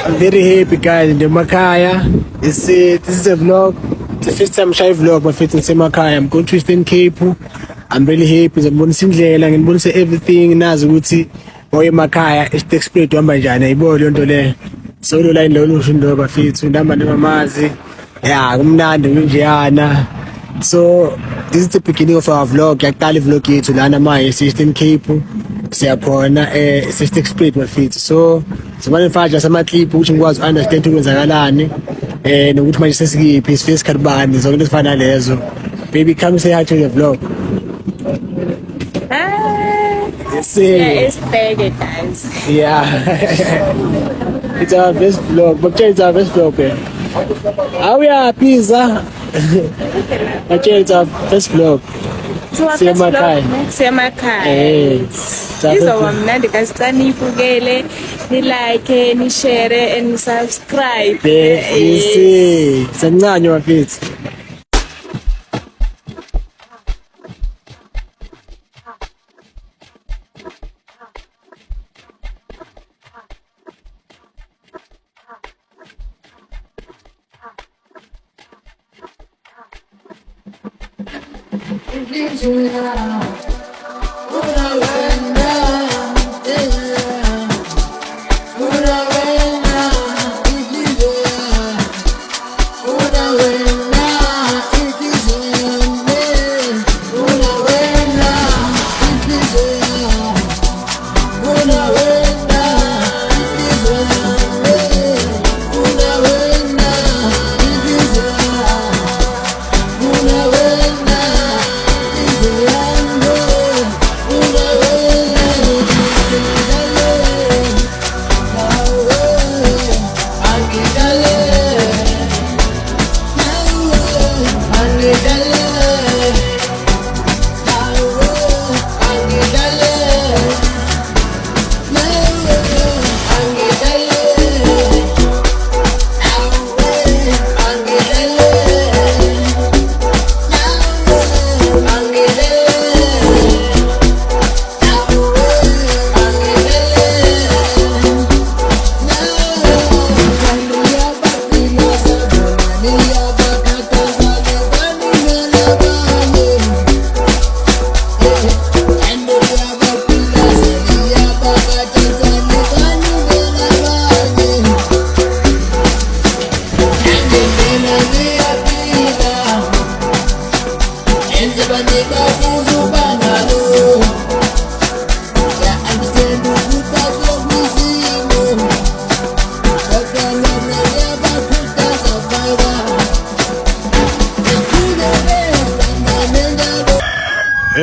I'm very happy guys in Makaya. This is a vlog. It's the first time I vlog my fit in Makaya. I'm going to Eastern Cape. I'm really happy. I'm going to see everything. Nazi ukuthi boy Makaya is the expert wamba njani ayibona into le. So lo line lo ushindo bafithu ndamba nemamazi. Yeah, kumnandi kunjeyana. So this is the beginning of our vlog. Yaqala vlog yethu lana manje Eastern Cape. Siyakhona sister expert bafithu. So simane mfaja sama clip ukuthi ngikwazi understand ukwenzakalani nokuthi manje sesikiphi isifesi khalibani zonke ezifana lezo. Baby, come say hi to the vlog. Hi. Yes, Yeah, it's big, guys. Yeah. It's our best vlog. But it's our best vlog. How we are, pizza. But it's our best vlog. Semakhaya. Izwa mnandi kasicani ibukele, ni like, ni share and subscribe. Yes. Semncane bafethu.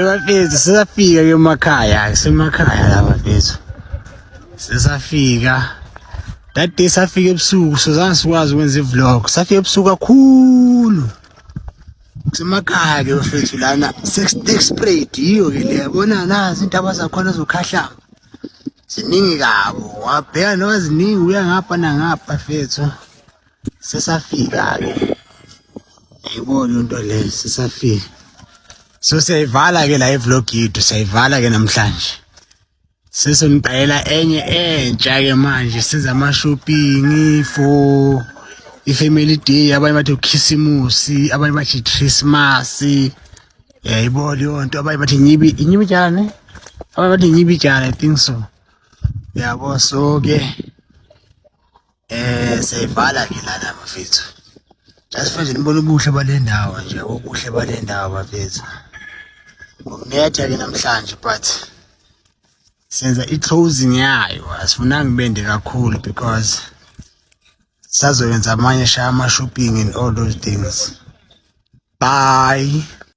Bafethu sisafika emakhaya, semakhaya la bafethu. Sisafika. That day safika ebusuku, sizange sikwazi ukwenza ivlog. Safika ebusuku kakhulu. Semakhaya ke bafethu lana sexprate yiyo ke le yabona nazi intaba zakhona zokhahlamba. Ziningi kabo. Wabheka noba ziningi uya ngapha nangapha bafethu. Sisafika ke. Ayibona into le sisafika. So siyayivala ke la vlog yethu, siyayivala ke namhlanje. Sesoniqala enye entsha ke manje senza ama shopping for ifamily day, abanye bathi ukhisimusi, abanye bathi Christmas. Yayibona yonto abanye bathi inyibi njani? Abanye bathi inyibi njani, I think so. Yabo so ke siyayivala ke lana bafethu. Just manje nibona ubuhle bale ndawo nje, ubuhle bale ndawo bafethu. Ngokunetha ke namhlanje but senza i-closing yayo asifunanga ibende kakhulu because sazoyenza amanye shaya ama shopping and all those things. Bye.